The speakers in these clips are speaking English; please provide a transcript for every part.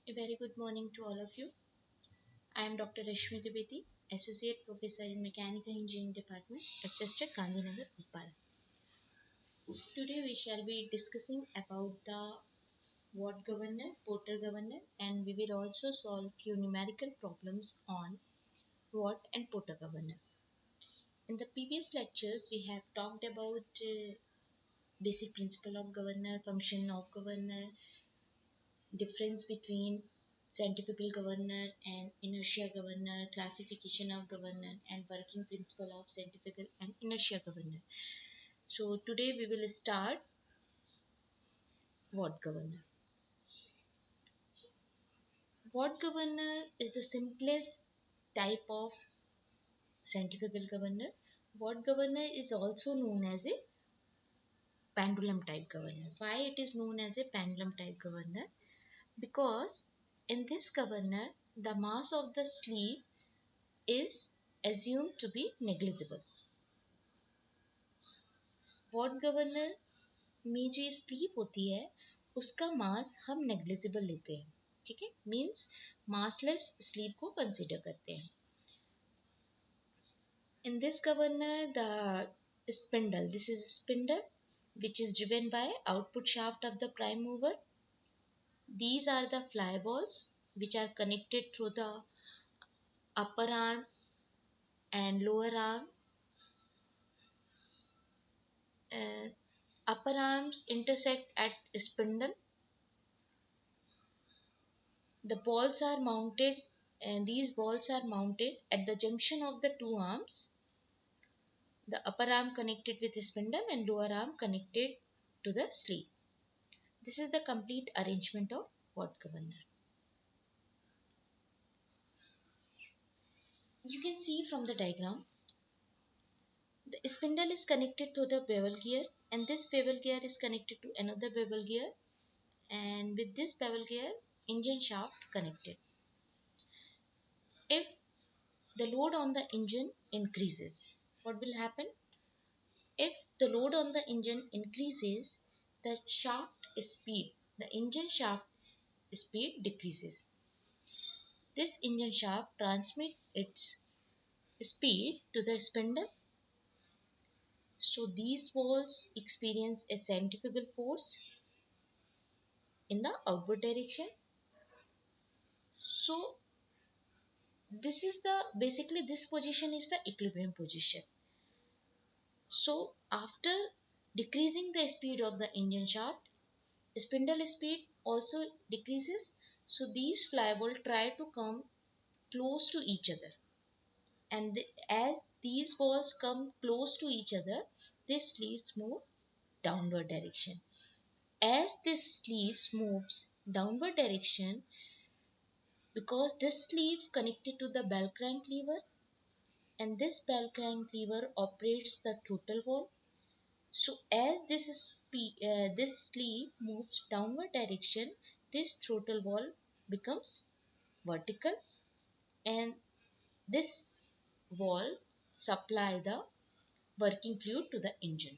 A very good morning to all of you. I am Dr. Rashmi Dwivedi, Associate Professor in Mechanical Engineering Department at Sister Gandhinagar, Bhopal. Today we shall be discussing about the Watt Governor, Porter Governor, and we will also solve few numerical problems on Watt and Porter Governor. In the previous lectures, we have talked about basic principle of governor, function of governor, difference between centrifugal governor and inertia governor, classification of governor, and working principle of centrifugal and inertia governor. So today we will start Watt governor. Watt governor is the simplest type of centrifugal governor. Watt governor is also known as a pendulum type governor. Why it is known as a pendulum type governor? Because in this governor the mass of the sleeve is assumed to be negligible. What governor में जो sleeve होती है उसका मास हम negligible लेते हैं. ठीक है, मीन्स मासलेस स्लीव को कंसिडर करते हैं. In this governor the spindle, this is spindle which is driven by output shaft of the prime mover. These are the fly balls which are connected through the upper arm and lower arm. Upper arms intersect at spindle. The balls are mounted and these balls are mounted at the junction of the two arms. The upper arm connected with the spindle and lower arm connected to the sleeve. This is the complete arrangement of Watt governor. You can see from the diagram, the spindle is connected to the bevel gear and this bevel gear is connected to another bevel gear, and with this bevel gear engine shaft connected. If the load on the engine increases, what will happen? If the load on the engine increases, the shaft speed, the engine shaft speed decreases. This engine shaft transmits its speed to the spindle. So these balls experience a centrifugal force in the outward direction. So this is the basically this position is the equilibrium position. So after decreasing the speed of the engine shaft, spindle speed also decreases. So these fly balls try to come close to each other, and as these balls come close to each other, these sleeves move downward direction. As this sleeves moves downward direction, because this sleeve connected to the bell crank lever, and this bell crank lever operates the throttle valve. So as this sleeve moves downward direction, this throttle valve becomes vertical, and this valve supply the working fluid to the engine.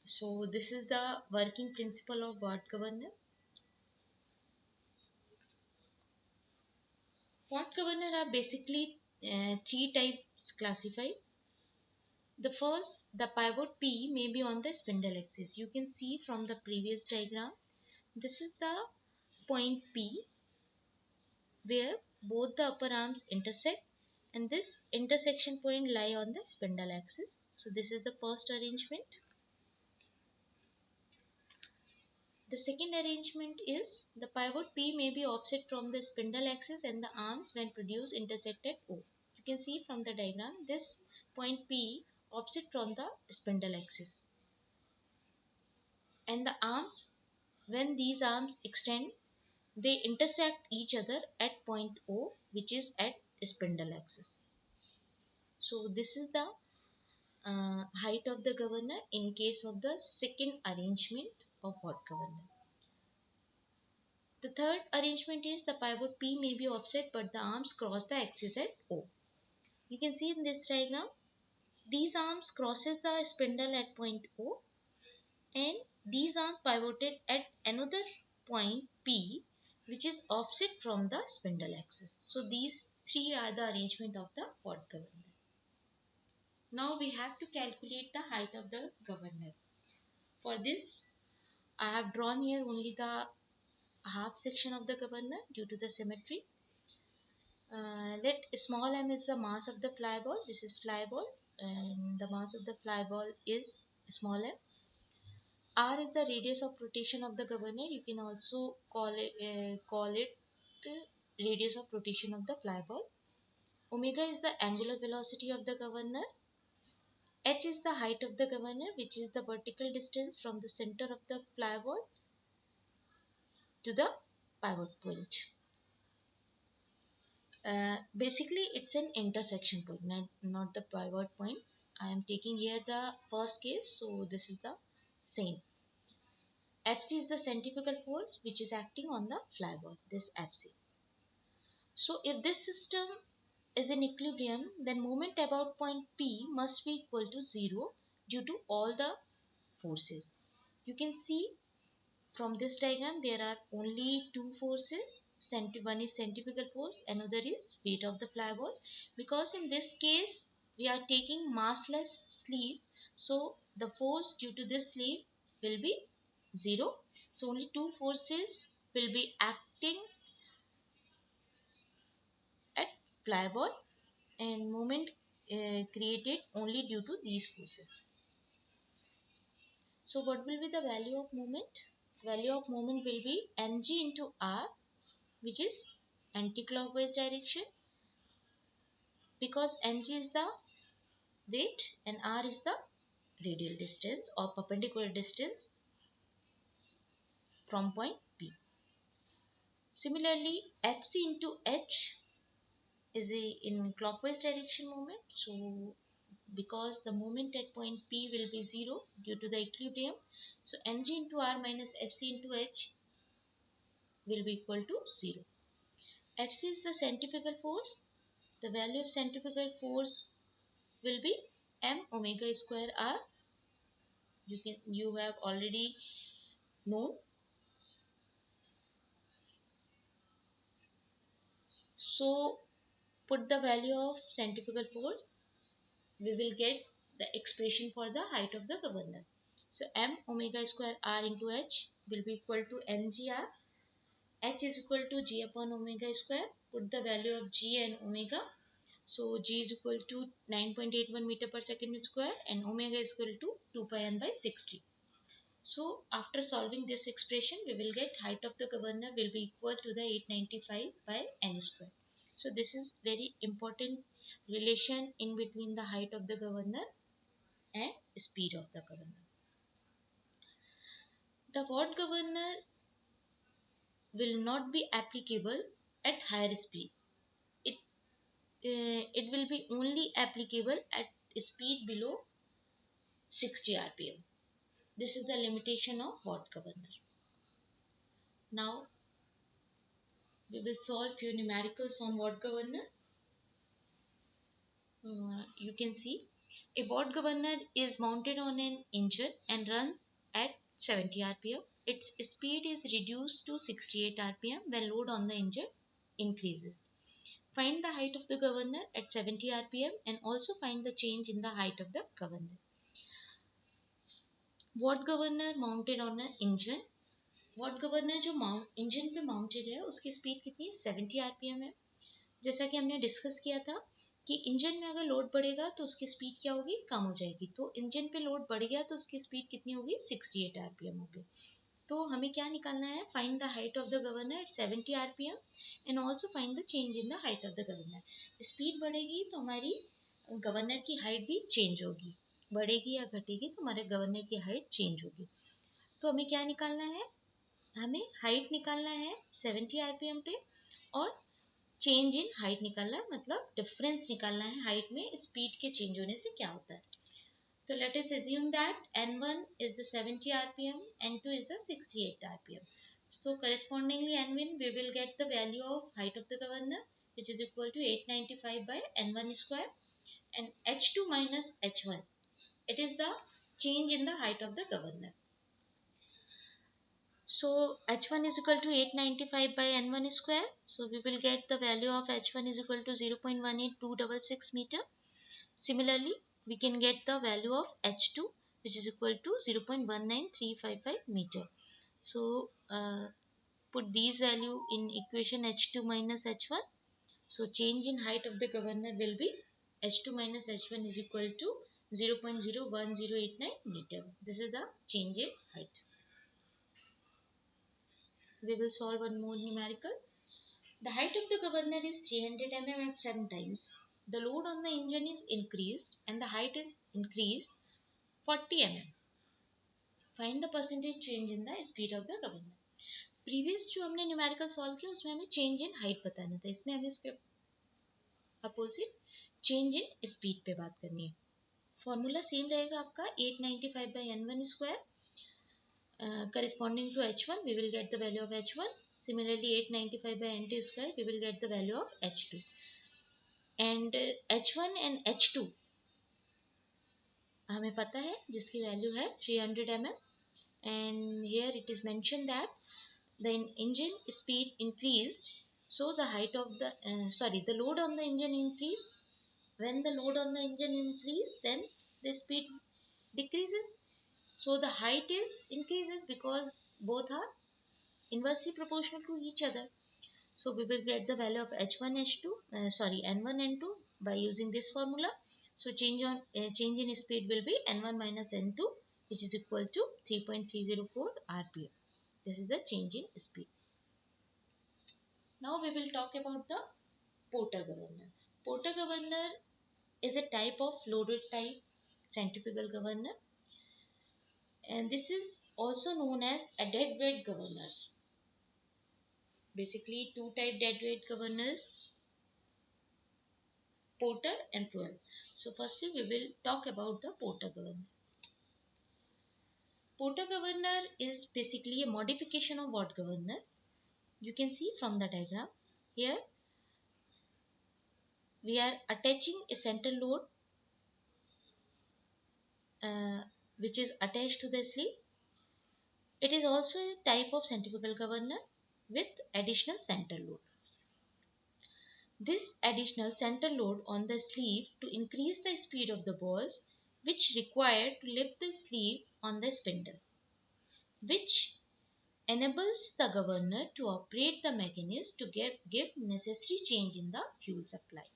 So this is the working principle of Watt governor. Watt governor are basically three types classified. The first, the pivot P may be on the spindle axis. You can see from the previous diagram, this is the point P where both the upper arms intersect, and this intersection point lie on the spindle axis. So this is the first arrangement. The second arrangement is the pivot P may be offset from the spindle axis and the arms when produced intersect at O. You can see from the diagram this point P offset from the spindle axis, and the arms, when these arms extend, they intersect each other at point O, which is at spindle axis. So this is the height of the governor in case of the second arrangement of Watt governor. The third arrangement is the pivot P may be offset but the arms cross the axis at O. You can see in this diagram, these arms crosses the spindle at point O, and these arms pivoted at another point P which is offset from the spindle axis. So these three are the arrangement of the Watt governor. Now we have to calculate the height of the governor. For this, I have drawn here only the half section of the governor due to the symmetry. Let small m is the mass of the fly ball. This is fly ball and the mass of the fly ball is small m. R is the radius of rotation of the governor. You can also call it radius of rotation of the fly ball. Omega is the angular velocity of the governor. H is the height of the governor, which is the vertical distance from the center of the fly ball to the pivot point. Basically, it's an intersection point, not the pivot point. I am taking here the first case, so this is the same. Fc is the centrifugal force which is acting on the fly ball, this Fc. So if this system is in equilibrium, then moment about point P must be equal to 0 due to all the forces. You can see from this diagram there are only two forces. One is centrifugal force, another is weight of the fly ball. Because in this case we are taking massless sleeve, so the force due to this sleeve will be 0. So only two forces will be acting at fly ball and moment created only due to these forces. So what will be the value of moment? Value of moment will be mg into r, which is anti-clockwise direction, because mg is the weight and r is the radial distance or perpendicular distance from point P. Similarly, Fc into h is in clockwise direction moment. So because the moment at point P will be 0 due to the equilibrium, so mg into r minus Fc into h will be equal to 0. Fc is the centrifugal force. The value of centrifugal force will be m omega square r. You have already known. So put the value of centrifugal force, we will get the expression for the height of the governor. So m omega square r into h will be equal to mgr. H is equal to g upon omega square. Put the value of g and omega. So g is equal to 9.81 meter per second square and omega is equal to 2 pi n by 60. So after solving this expression, we will get height of the governor will be equal to the 895 by n square. So this is very important relation in between the height of the governor and speed of the governor. The Watt governor will not be applicable at higher speed. It will be only applicable at speed below 60 rpm. This is the limitation of Watt governor. Now we will solve few numericals on Watt governor. You can see a Watt governor is mounted on an engine and runs at 70 rpm. Its speed is reduced to 68 rpm when load on the engine increases. Find the height of the governor at 70 rpm and also find the change in the height of the governor. Watt governor mounted on an engine. Watt governor जो engine पे mounted है उसकी speed कितनी है 70 RPM है. जैसा कि हमने डिस्कस किया था कि इंजन में अगर लोड बढ़ेगा तो उसकी स्पीड क्या होगी, कम हो जाएगी. तो इंजन पे लोड बढ़ गया तो उसकी स्पीड कितनी होगी 68 आरपीएम होगी. तो हमें क्या निकालना है, find the height of the governor at 70 RPM and also find the change in the height of the governor. Speed बढ़ेगी तो हमारी गवर्नर की हाइट भी चेंज होगी, बढ़ेगी या घटेगी तो हमारे गवर्नर की हाइट चेंज होगी. तो हमें क्या निकालना है, हमें हाइट निकालना है 70 आरपीएम पे और चेंज इन हाइट निकालना है, मतलब डिफरेंस निकालना है हाइट में स्पीड के चेंज होने से क्या होता है. तो let us assume that n1 is the 70 rpm, n2 is the 68 rpm. So correspondingly n1 we will get the value of height of the governor which is equal to 895 by n1 square and h2 minus h1, it is the change in the height of the governor. So h1 is equal to 895 by n1 square. So we will get the value of h1 is equal to 0.18266 meter. Similarly, we can get the value of h2, which is equal to 0.19355 meter. So put these value in equation h2 minus h1. So change in height of the governor will be h2 minus h1 is equal to 0.01089 meter. This is the change in height. We will solve one more numerical. The height of the governor is 300 mm at 7 times. The load on the engine is increased and the height is increased 40 mm. Find the percentage change in the speed of the governor. Previous जो हमने numerical solve किया उसमें हमें change in height बताना था, इसमें हमें इसके अपोजिट चेंज इन स्पीड पे बात करनी है. फॉर्मूला सेम रहेगा आपका 895 by n1 square corresponding to h1 we will get the value of h1. Similarly 895 by n2 square we will get the value of h2. And h1 and h2 हमें पता है जिसकी वैल्यू है 300 mm. And here it is mentioned that the engine speed increased, so the height of the the load on the engine increased. When the load on the engine increase, then the speed decreases, so the height is increases because both are inversely proportional to each other. So we will get the value of h1 h2 n1 n2 by using this formula. So change in speed will be n1 minus n2, which is equal to 3.304 rpm. This is the change in speed. Now we will talk about the Porter governor. Porter governor is a type of loaded type centrifugal governor, and this is also known as a dead weight governors. Basically two type dead weight governors, Porter and Pruell. So firstly we will talk about the Porter governor. Porter governor is basically a modification of Watt governor. You can see from the diagram here we are attaching a center load uh, which is attached to the sleeve. It is also a type of centrifugal governor with additional center load. This additional center load on the sleeve to increase the speed of the balls, which required to lift the sleeve on the spindle, which enables the governor to operate the mechanism to give necessary change in the fuel supply.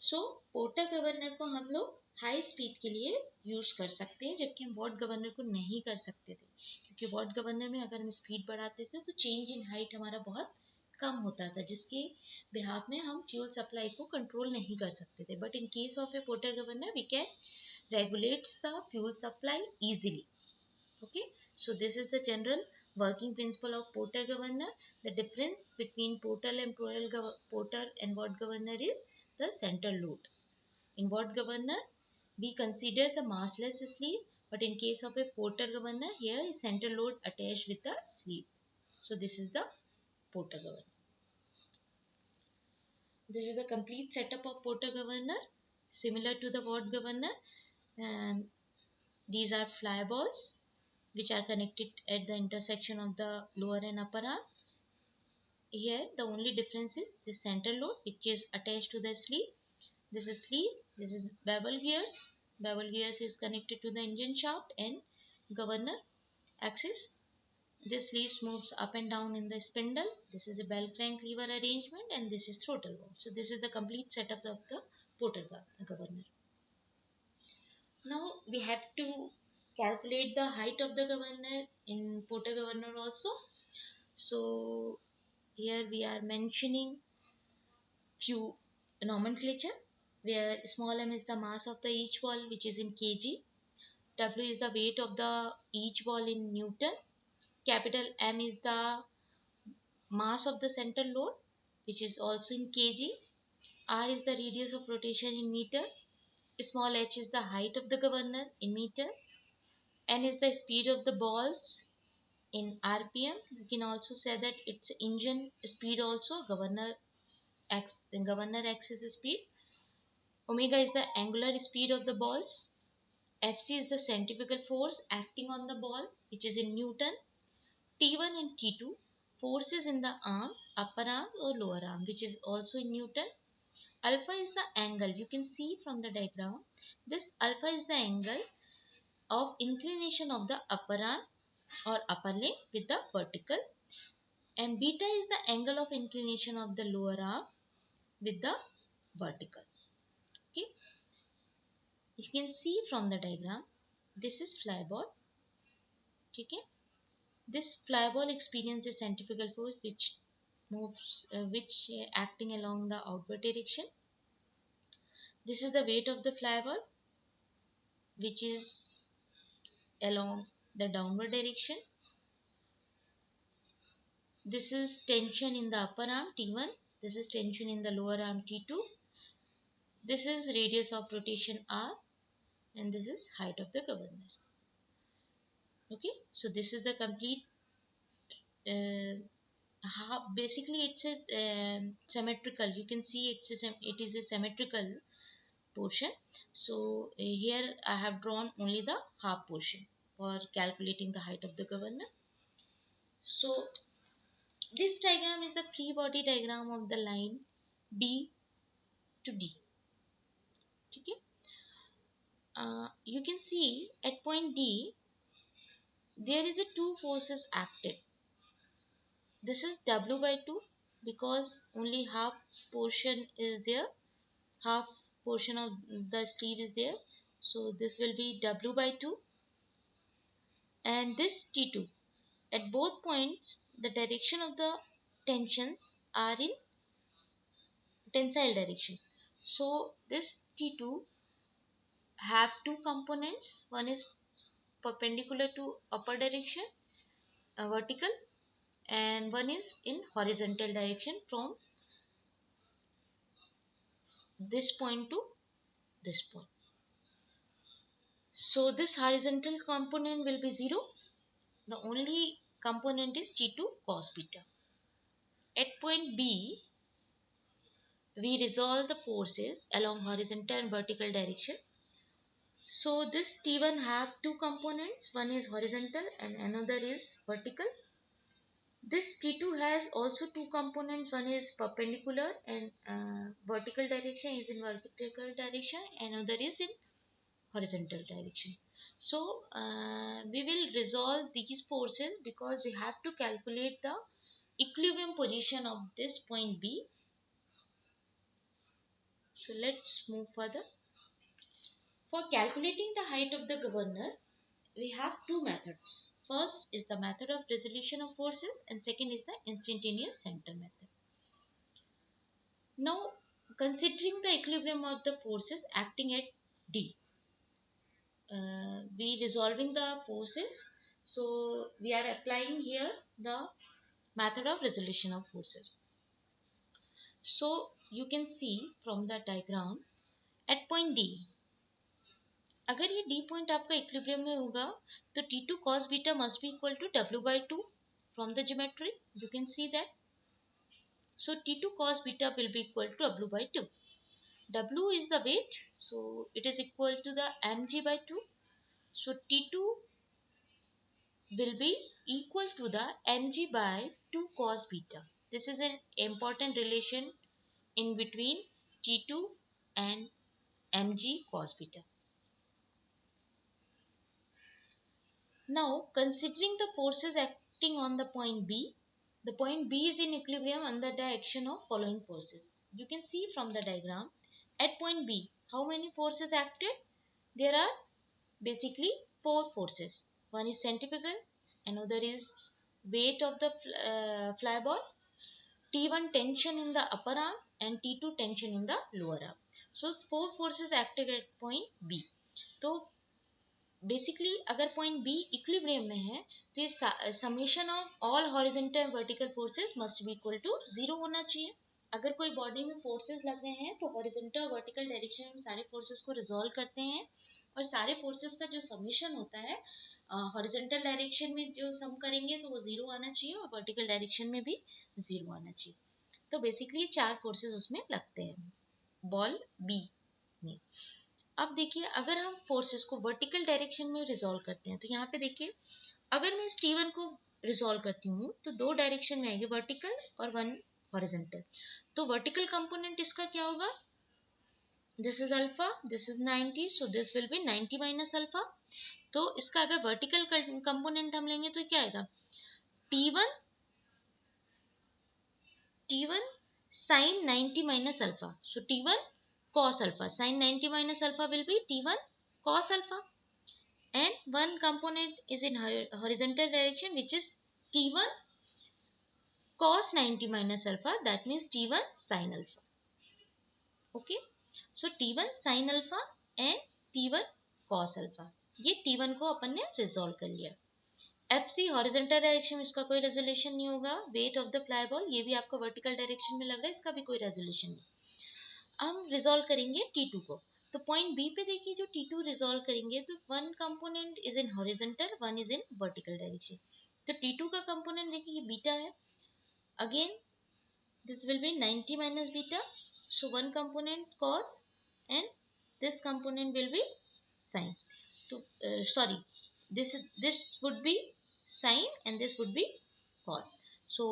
So porter governor को हम लोग high speed के लिए use कर सकते हैं, जबकि हम वॉट गवर्नर को नहीं कर सकते थे, क्योंकि वॉट गवर्नर में अगर हम स्पीड बढ़ाते थे तो चेंज इन हाइट हमारा बहुत कम होता था, जिसके बिहाफ में हम फ्यूल सप्लाई को कंट्रोल नहीं कर सकते थे. But in case of a porter governor we can regulates the fuel supply easily. Okay, so this is the general working principle of Porter governor. The difference between Porter and Watt governor is the center load. In Watt governor, we consider the massless sleeve, but in case of a Porter governor, here is center load attached with the sleeve. So this is the Porter governor. This is the complete setup of Porter governor, similar to the Watt governor. These are fly balls which are connected at the intersection of the lower and upper arm. Here the only difference is the center load which is attached to the sleeve. This is sleeve, this is bevel gears. Bevel gears is connected to the engine shaft and governor axis. This sleeve moves up and down in the spindle. This is a bell crank lever arrangement, and this is throttle valve. So this is the complete setup of the Porter governor. Now we have to calculate the height of the governor in Porter governor also. So here we are mentioning few nomenclature, where small m is the mass of the each ball, which is in kg. W is the weight of the each ball in Newton. Capital M is the mass of the center load, which is also in kg. R is the radius of rotation in meter. Small h is the height of the governor in meter. N is the speed of the balls in rpm. You can also say that it's engine speed also, governor axis speed. Omega is the angular speed of the balls. Fc is the centrifugal force acting on the ball, which is in Newton. T1 and T2 forces in the arms, upper arm or lower arm, which is also in Newton. Alpha is the angle. You can see from the diagram. This alpha is the angle of inclination of the upper arm or upper limb with the vertical, and beta is the angle of inclination of the lower arm with the vertical. Okay, you can see from the diagram. This is fly ball. Okay, this fly ball experiences centrifugal force which acting along the outward direction. This is the weight of the fly ball, which is along the downward direction. This is tension in the upper arm T1. This is tension in the lower arm T2. This is radius of rotation R, and this is height of the governor. Okay, so this is the complete basically it's a symmetrical. You can see it is a symmetrical portion. So here I have drawn only the half portion for calculating the height of the governor. So this diagram is the free body diagram of the line B to D. Okay, you can see at point D there is a two forces acted. This is W by 2 because only half portion is there, half portion of the sleeve is there. So this will be W by 2, and this T2. At both points, the direction of the tensions are in tensile direction. So this T2 have two components. One is perpendicular to upper direction, vertical, and one is in horizontal direction from this point to this point. So this horizontal component will be 0. The only component is T2 cos beta. At point B, we resolve the forces along horizontal and vertical direction. So this T1 have two components. One is horizontal and another is vertical. This T2 has also two components. One is perpendicular and vertical direction is in vertical direction. Another is in horizontal direction. So we will resolve these forces because we have to calculate the equilibrium position of this point B. So let's move further. For calculating the height of the governor, we have two methods. First is the method of resolution of forces and second is the instantaneous center method. Now, considering the equilibrium of the forces acting at D, we resolving the forces. So we are applying here the method of resolution of forces. So you can see from the diagram at point D, अगर ये D point आपका equilibrium में होगा तो T2 cos beta must be equal to W by 2 from the geometry. You can see that. So T2 cos beta will be equal to W by 2. W is the weight, so it is equal to the mg by 2. So T2 will be equal to the mg by 2 cos beta. This is an important relation in between T2 and mg cos beta. Now, considering the forces acting on the point B is in equilibrium under the action of following forces. You can see from the diagram at point B, how many forces acted? There are basically four forces. One is centrifugal, another is weight of the fly ball, T1 tension in the upper arm and T2 tension in the lower arm. So four forces acted at point B. तो basically अगर point B equilibrium में है तो ये summation of all horizontal and vertical forces must be equal to 0 होना चाहिए. अगर कोई बॉडी में फोर्सेस लग रहे हैं तो हॉरिजॉन्टल और वर्टिकल डायरेक्शन में सारे फोर्सेस को रिजॉल्व करते हैं और सारे फोर्सेस का जो समेशन होता है हॉरिजॉन्टल डायरेक्शन में जो सम करेंगे तो वो 0 आना चाहिए और वर्टिकल डायरेक्शन में भी 0 आना चाहिए. तो बेसिकली चार फोर्सेस उसमें लगते हैं बॉल बी में. अब देखिए अगर हम फोर्सेस को वर्टिकल डायरेक्शन में रिजॉल्व करते हैं तो यहाँ पे देखिए अगर मैं इस T1 को रिजॉल्व करती हूँ तो दो डायरेक्शन में आएगी, वर्टिकल और वन हॉरिजॉन्टल। तो वर्टिकल कंपोनेंट इसका क्या होगा, this is alpha, this is 90, so this will B 90 minus alpha. तो इसका अगर वर्टिकल कंपोनेंट हम लेंगे तो क्या आएगा, T1 T1 sin 90 minus alpha. So T1 cos alpha. Sin 90 minus alpha will be T1 cos alpha. And one component is in horizontal direction, which is T1 cos 90 minus alpha. That means T1 sin alpha. Okay. So T1 sin alpha and T1 cos alpha. ये T1 को अपन ने resolve कर लिया। FC horizontal direction में इसका कोई resolution नहीं होगा। Weight of the fly ball, ये भी आपको वर्टिकल डायरेक्शन में लग रहा है, इसका भी कोई रेजोल्यूशन नहीं। हम रिजॉल्व करेंगे T2 को। तो पॉइंट बी पे देखिए, जो T2 रिजॉल्व करेंगे तो one component is in horizontal, one is in vertical direction. तो T2 का कंपोनेंट देखिए, ये बीटा है। Again this will B 90 minus beta, so one component cos and this component will be sin. तो sorry, this would be sin and this would be cos. So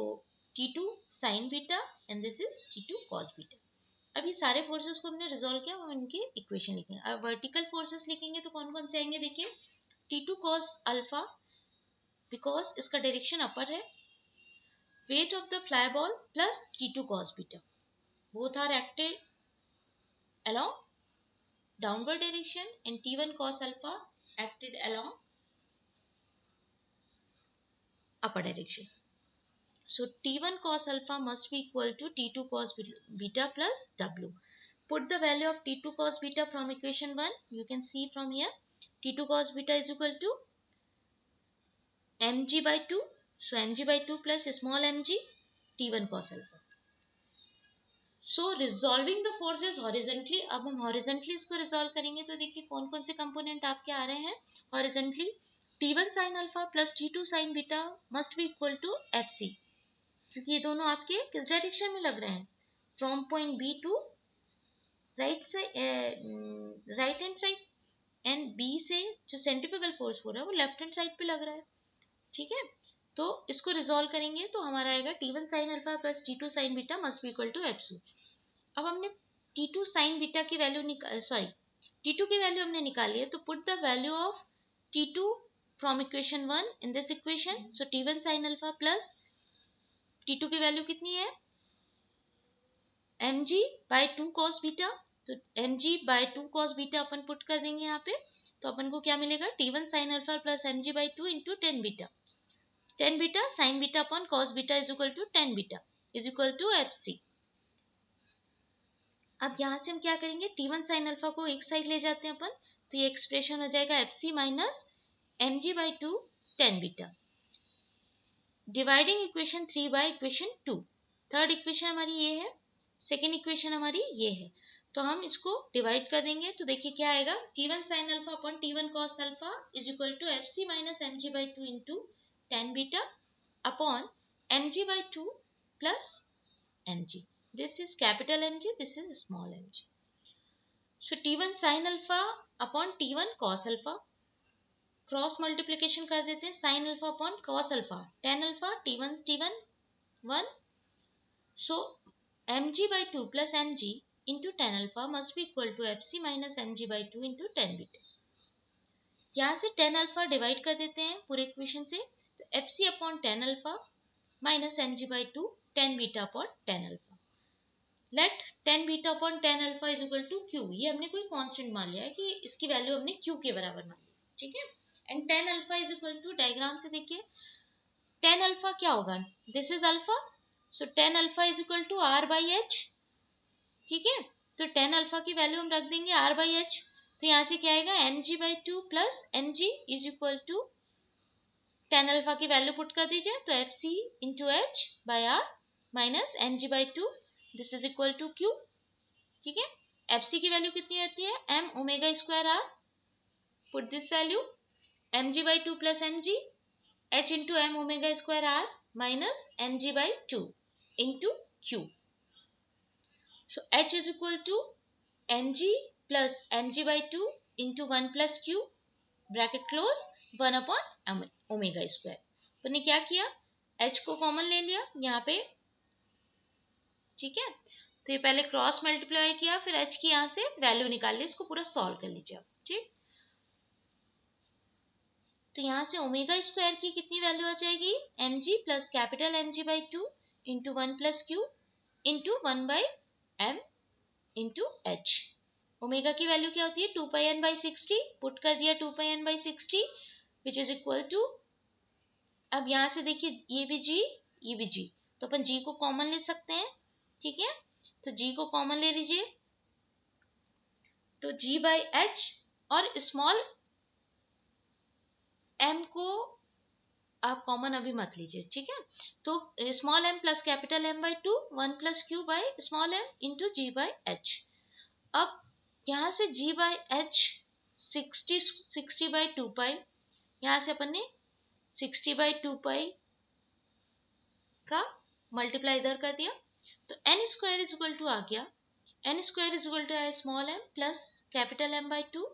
T2 sin beta and this is T2 cos beta. अब ये सारे forces को हमने resolve किया, हम इनके equation लिखेंगे। अब वर्टिकल फोर्सेस लिखेंगे तो कौन कौन से आएंगे, देखिए T2 cos अल्फा, बिकॉज इसका डायरेक्शन अपर है, weight of the fly ball plus T2 cos beta, both are acted along downward direction and T1 cos alpha acted along upper direction. So T1 cos alpha must be equal to T2 cos beta plus W. Put the value of T2 cos beta from equation 1. You can see from here T2 cos beta is equal to mg by 2. So mg by 2 plus small mg T1 cos alpha. So resolving the forces horizontally, अब हम horizontally इसको resolve करेंगे तो देखिए कौन कौन से component आपके आ रहे हैं horizontally. T1 sin alpha plus T2 sin beta must be equal to FC, क्योंकि ये दोनों आपके किस डायरेक्शन में लग रहे हैं, from point B to right से right hand side, and B से जो सेंट्रीफ्यूगल फोर्स हो रहा है वो लेफ्ट हैंड साइड पे लग रहा है। ठीक है, तो इसको रिजॉल्व करेंगे तो हमारा आएगा T1 sin alpha plus T2 sin beta must be equal to epsilon. अब हमने T2 sin बीटा की वैल्यू T2 की वैल्यू हमने निकाली है, तो put the value of T2 from equation 1 in this equation. So T1 sin alpha plus T2 की value कितनी है, mg बाय 2 cos बीटा। तो mg बाय 2 cos बीटा अपन पुट कर देंगे यहाँ पे, तो अपन को क्या मिलेगा, T1 sin alpha plus mg by 2 into 10 beta. 10 beta sin beta upon cos beta is equal to 10 beta is equal to fc। अब यहाँ से हम क्या करेंगे, T1 sin अल्फा को एक साइड ले जाते हैं अपन, तो ये एक्सप्रेशन हो जाएगा fc minus mg by 2 10 beta, dividing equation 3 by equation 2। Third equation हमारी ये है, सेकेंड इक्वेशन हमारी ये है, तो हम इसको डिवाइड कर देंगे तो देखिए क्या आएगा, T1 sin alpha upon T1 cos alpha is equal to fc minus mg by 2 into 10 beta upon mg by 2 plus mg, this is capital mg, this is small mg। So T1 sin alpha upon T1 cos alpha, cross multiplication कर देते हैं, sin alpha upon cos alpha, tan alpha T1 1, so mg by 2 plus mg into tan alpha must be equal to fc minus mg by 2 into tan beta। यहाँ से tan alpha divide कर देते हैं पूरे equation से, तो fc upon tan alpha minus mg by 2 tan beta upon tan alpha। Let tan beta upon tan alpha is equal to q, ये हमने कोई कांस्टेंट मान लिया है कि इसकी वैल्यू हमने q के बराबर मान ली, ठीक है। And tan alpha is equal to, diagram से देखिए tan alpha क्या होगा, this is alpha, so tan alpha is equal to r by h, ठीक है। तो tan अल्फा की वैल्यू हम रख देंगे r बाई एच, तो यहाँ से क्या आएगा mg by 2 plus mg is equal to tan alpha की वैल्यू पुट कर दीजिए, तो fc into H by R minus mg by 2, this is equal to q, ठीक है। fc की वैल्यू कितनी होती है, m omega square r, put this value mg by 2 plus mg h into m omega square r minus mg by 2 into q। So h is equal to mg plus mg by 2 into 1 plus q, bracket close, 1 upon omega square। अपन ने क्या किया, h को common ले लिया यहाँ पे, ठीक है। तो ये पहले क्रॉस मल्टीप्लाई किया, फिर h की यहाँ से वैल्यू निकाल ली, इसको पूरा सॉल्व कर लीजिए आप, ठीक। तो यहाँ से ओमेगा स्क्वायर की कितनी वैल्यू आ जाएगी, mg plus capital mg by 2 into 1 plus Q into 1 by m into h। Omega की वैल्यू क्या होती है, 2 पाई n बाई 60, पुट कर दिया 2 pi n by 60 which is equal to, अब यहाँ से देखिए ये भी g ये भी g, तो अपन g को कॉमन ले सकते हैं, ठीक है। तो g को कॉमन ले लीजिए, तो g बाई h और स्मॉल m को आप कॉमन अभी मत लीजिए, ठीक है। तो small m plus capital M by 2 1 plus Q by small m into G by H. अब यहाँ से g by H 60 by 2 pi, यहाँ से अपन ने 60 बाई 2 पाई का मल्टीप्लाई इधर कर दिया, तो n square is equal to आ गया, n square is equal to है small m plus capital M by 2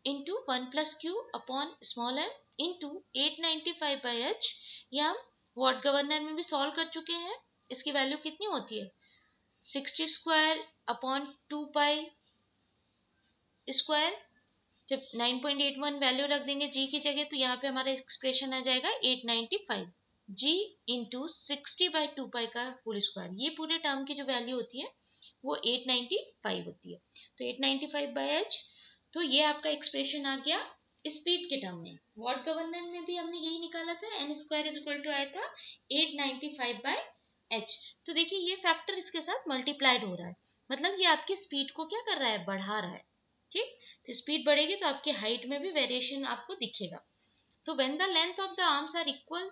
into 1 plus Q upon small m into 895 by h। ये हम वॉट गवर्नर में भी सॉल्व कर चुके हैं, इसकी वैल्यू कितनी होती है 60 स्क्वायर अपॉन 2 पाई स्क्वायर। जब 9.81 वैल्यू रख देंगे g की जगह, तो यहाँ पे हमारा एक्सप्रेशन आ जाएगा 895 g इंटू 60 बाई 2 पाई का होल स्क्वायर। ये पूरे टर्म की जो वैल्यू होती है वो 895 होती है, तो 895 बाई h। तो ये आपका एक्सप्रेशन आ गया स्पीड के टर्म में। वॉट गवर्नर में भी हमने यही निकाला था, N square is equal to आया था 895 बाई h। तो देखिए ये फैक्टर इसके साथ मल्टीप्लाइड हो रहा है, मतलब ये आपकी स्पीड को क्या कर रहा है, बढ़ा रहा है, ठीक। तो स्पीड बढ़ेगी तो आपकी हाइट में भी वेरिएशन आपको दिखेगा। तो when the length of the arms are equal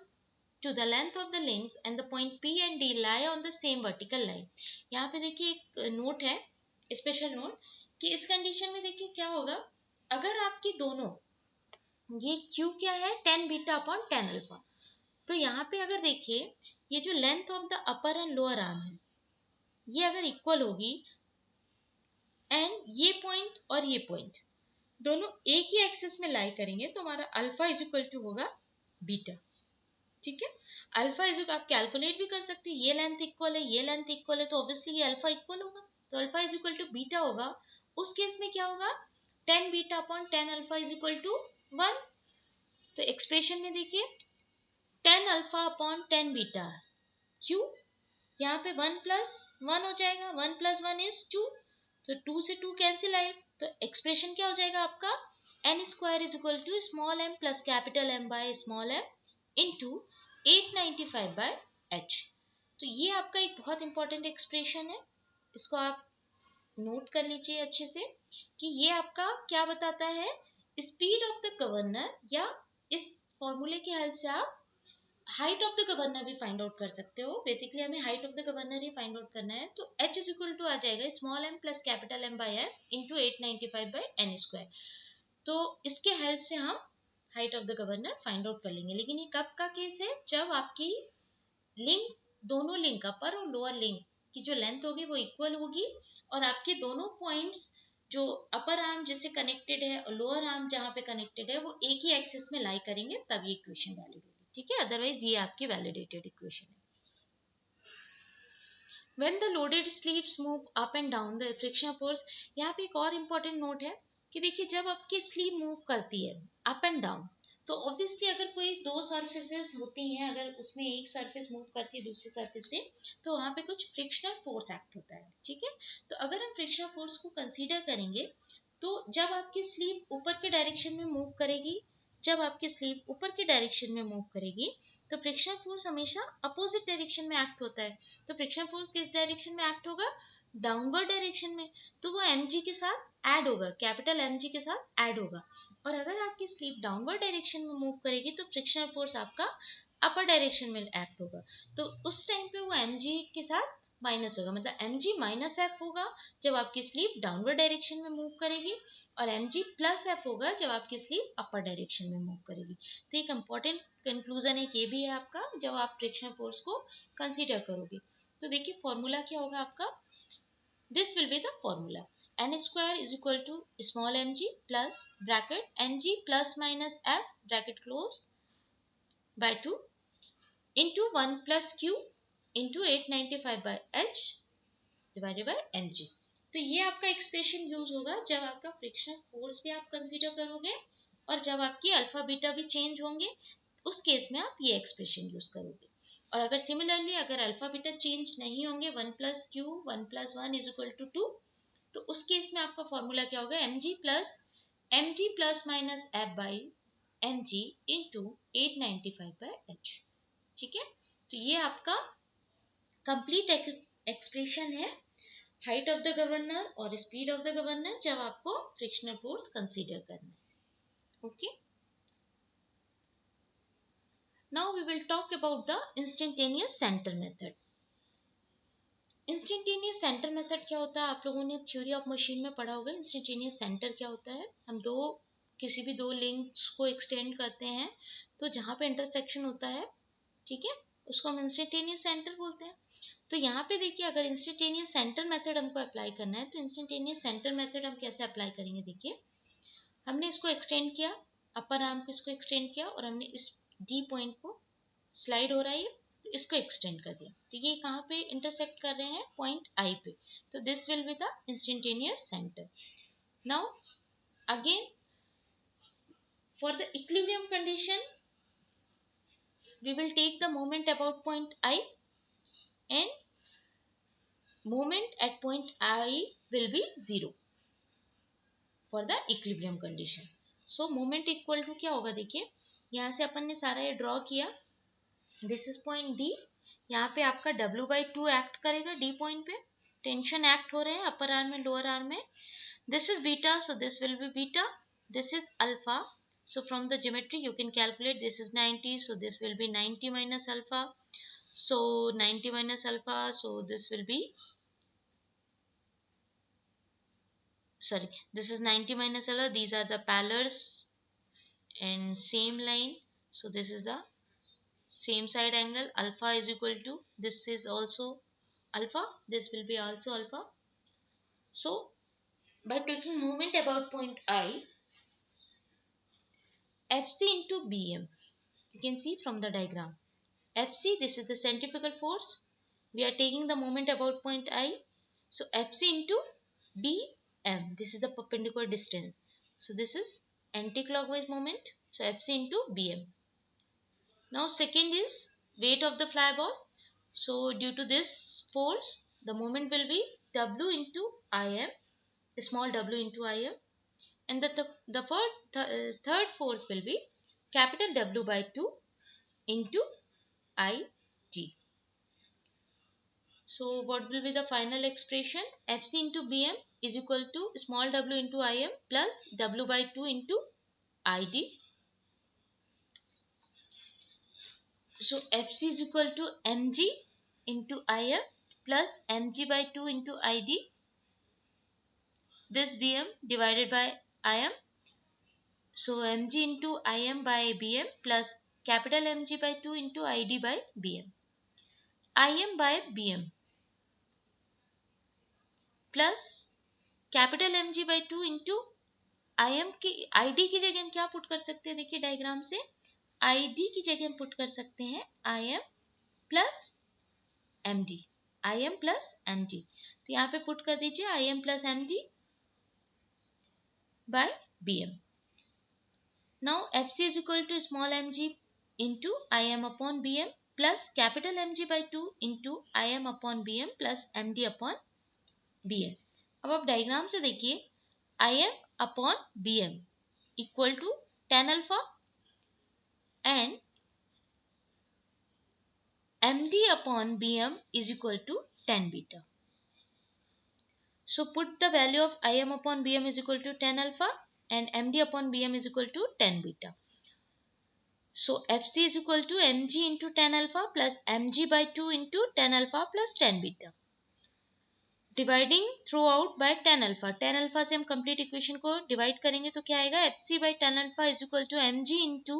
to the length of the links and the point P and D lie on the same vertical line। यहाँ पे देखिए एक नोट है, स्पेशल नोट, कि इस कंडीशन में देखिए क्या होगा, अगर आपकी दोनों, ये Q क्या है 10 बीटा अपॉन 10 अल्फा, तो यहाँ पे अगर देखिए ये जो length of the upper and lower arm है ये अगर इक्वल होगी, एंड ये पॉइंट और ये पॉइंट दोनों एक ही एक्सिस में लाई करेंगे, तो हमारा अल्फा इज इक्वल टू होगा बीटा, ठीक है। अल्फा इज आप कैलकुलेट भी कर सकते हैं, ये लेंथ इक्वल है ये लेंथ इक्वल है, तो ऑब्वियसली ये अल्फा इक्वल होगा, तो alpha is equal to beta होगा। उस केस में क्या होगा 10 beta upon 10 alpha is equal to 1। तो एक्सप्रेशन में देखिए 10 अल्फा अपॉन 10 बीटा, क्यों यहाँ पे 1 प्लस 1 हो जाएगा, 1 प्लस 1 इज 2, तो 2 से 2 कैंसिल आए, तो एक्सप्रेशन क्या हो जाएगा आपका N square is equal to small m plus capital M by small m into 895 by h। तो ये आपका एक बहुत इंपॉर्टेंट एक्सप्रेशन है, इसको आप नोट कर लीजिए अच्छे से, कि ये आपका क्या बताता है, स्पीड ऑफ द गवर्नर, या इस फॉर्मूले की हेल्प से आप हाइट ऑफ द गवर्नर भी फाइंड आउट कर सकते हो। बेसिकली हमें हाइट ऑफ द गवर्नर ही फाइंड आउट करना है, तो h इज इक्वल टू आ जाएगा small m plus capital M by m into 895 by n square. तो इसके हेल्प से हम height of the governor find out कर लेंगे। लेकिन ये कब का केस है, जब आपकी लिंक, दोनों लिंक अपर और लोअर लिंक की जो लेंथ होगी वो इक्वल होगी, और आपके दोनों पॉइंट्स जो अपर आर्म जिससे कनेक्टेड है और लोअर आर्म जहाँ पे कनेक्टेड है वो एक ही एक्सिस में लाई करेंगे, तब ये इक्वेशन वैलिड होगी, ठीक है। अदरवाइज ये आपकी वैलिडेटेड इक्वेशन है। When the loaded sleeves move up and down the friction force, यहाँ पे एक और इम्पोर्टेंट नोट है कि देखिए जब आपकी स्लीव मूव करती है अप एंड डाउन, तो ऑब्वियसली अगर कोई दो सर्फेसेस होती हैं, अगर उसमें एक सर्फेस मूव करती है दूसरी सर्फेस पे, तो वहाँ पे कुछ फ्रिक्शनल फोर्स एक्ट होता है, ठीक है। तो अगर हम फ्रिक्शनल फोर्स को कंसीडर करेंगे, तो जब आपकी स्लीव ऊपर के डायरेक्शन में मूव करेगी, जब आपकी स्लीव ऊपर के डायरेक्शन में मूव करेगी, तो फ्रिक्शनल फोर्स हमेशा अपोजिट डायरेक्शन में एक्ट होता है। तो फ्रिक्शन फोर्स किस डायरेक्शन में एक्ट होगा, डाउनवर्ड डायरेक्शन में, तो वो mg के साथ ऐड होगा, कैपिटल mg के साथ ऐड होगा। और अगर आपकी स्लीप डाउनवर्ड डायरेक्शन में मूव करेगी, तो फ्रिक्शनल फोर्स आपका अपर डायरेक्शन में एक्ट होगा, तो उस टाइम पे वो mg के साथ माइनस होगा, मतलब mg माइनस एफ होगा जब आपकी स्लीप डाउनवर्ड डायरेक्शन में मूव करेगी, और mg प्लस एफ होगा जब आपकी स्लीप अपर डायरेक्शन में मूव करेगी। तो एक इंपॉर्टेंट कंक्लूजन एक ये भी है आपका, जब आप फ्रिक्शन फोर्स को कंसीडर करोगे। तो देखिए फॉर्मूला क्या होगा आपका, this will be the formula, n square is equal to small mg plus bracket ng plus minus f bracket close by 2 into 1 plus q into 895 by h divided by mg। तो ये आपका expression use होगा जब आपका frictional force भी आप consider करोगे और जब आपकी अल्फा बीटा भी चेंज होंगे, उस केस में आप ये एक्सप्रेशन यूज करोगे। और अगर सिमिलरली अगर अल्फा बीटा चेंज नहीं होंगे, 1 plus Q 1 plus 1 is equal to 2, तो उस केस में आपका फॉर्मूला क्या होगा, mg plus minus F by mg into 895 by h। ठीक है, तो ये आपका कंप्लीट एक्सप्रेशन है हाइट ऑफ द गवर्नर और स्पीड ऑफ द गवर्नर जब आपको फ्रिक्शनल फोर्स कंसीडर करना है। Okay, now we will talk about the instantaneous centre method. Instantaneous centre method क्या होता है, आप लोगों ने थ्योरी ऑफ मशीन में पढ़ा होगा। इंस्टेंटेनियस सेंटर क्या होता है, हम किसी भी दो लिंक्स को एक्सटेंड करते हैं, तो जहाँ पे इंटरसेक्शन होता है, ठीक है, उसको हम इंस्टेंटेनियस सेंटर बोलते हैं। तो यहाँ पे देखिए, अगर इंस्टेंटेनियस सेंटर मेथड हमको अप्लाई करना है, तो इंस्टेंटेनियस सेंटर मेथड हम कैसे अप्लाई करेंगे। देखिए, हमने इसको एक्सटेंड किया, अपर आर्म को इसको एक्सटेंड किया और हमने इस डी पॉइंट को स्लाइड हो रहा है, तो इसको एक्सटेंड कर दिया। तो ये कहाँ पे इंटरसेक्ट कर रहे हैं, पॉइंट आई पे। तो this will be the instantaneous centre. Now again for the equilibrium condition we will take the moment about point I, and moment at point I will be 0 for the equilibrium condition. So moment equal to क्या होगा, देखिए यहाँ से अपन ने सारा ये draw किया, this is point D, यहाँ पे आपका W/2 एक्ट करेगा D पॉइंट पे, टेंशन एक्ट हो रहे हैं अपर आर्म में लोअर आर्म में। This is beta, so this will B beta, this is alpha, so from the geometry you can calculate, this is 90, so this will be 90 minus alpha, so 90 minus alpha, so this will be, sorry, this is 90 minus alpha, these are the parallels and same line, so this is the same side angle, alpha is equal to, this is also alpha, this will be also alpha. So by taking moment about point I, Fc into Bm, you can see from the diagram, Fc, this is the centrifugal force, we are taking the moment about point I, so Fc into Bm, this is the perpendicular distance, so this is anti-clockwise moment, so Fc into Bm. Now second is weight of the fly ball, so due to this force the moment will be W into Im, small w into Im, and the third force will be capital W by 2 into It. So what will be the final expression? Fc into Bm is equal to small w into Im plus W by 2 into Id. So Fc is equal to mg into Im plus mg by 2 into Id. This Bm divided by Im. So mg into Im by Bm plus capital Mg by 2 into Id by Bm. Im by Bm plus capital Mg by 2 into Im की Id की जगह हम क्या put कर सकते हैं, देखिए diagram से, Id की जगह हम पुट कर सकते हैं Im plus Md, Im plus Md, तो यहाँ पे पुट कर दीजिए Im plus Md by Bm. Now Fc is equal to small mg into Im upon Bm plus capital Mg by 2 into Im upon Bm plus Md upon Bm. अब आप diagram से देखिए, Im upon Bm equal to tan alpha and Md upon Bm is equal to tan beta. So put the value of Im upon Bm is equal to tan alpha and Md upon Bm is equal to tan beta. So Fc is equal to mg into tan alpha plus mg by 2 into tan alpha plus tan beta. Dividing throughout by tan alpha. Tan alpha से हम complete equation को divide करेंगे तो क्या आएगा, Fc by tan alpha is equal to mg into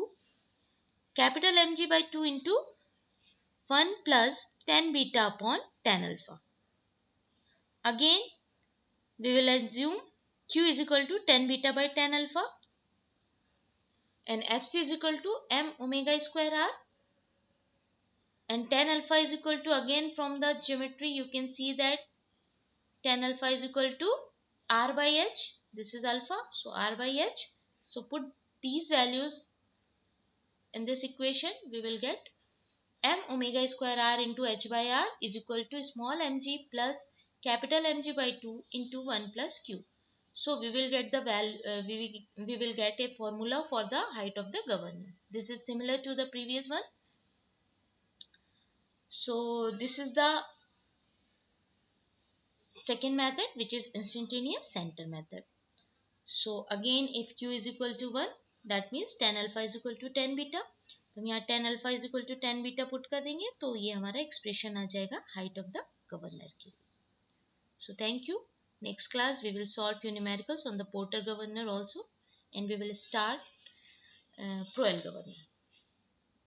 capital Mg by 2 into 1 plus tan beta upon tan alpha. Again we will assume Q is equal to tan beta by tan alpha and Fc is equal to m omega square r. And tan alpha is equal to, again from the geometry you can see that tan alpha is equal to r by h. This is alpha, so r by h. So put these values in this equation, we will get m omega square r into h by r is equal to small mg plus capital Mg by 2 into 1 plus q. So we will get the value, we will get a formula for the height of the governor. This is similar to the previous one. So this is the second method, which is instantaneous center method. So again, if q is equal to 1, that means tan alpha is equal to tan beta. तो हम यहाँ tan alpha is equal to tan beta put कर देंगे, तो ये हमारा expression आ जाएगा height of the governor के लिए. So thank you. Next class we will solve few numericals on the Porter governor also, and we will start Proel governor.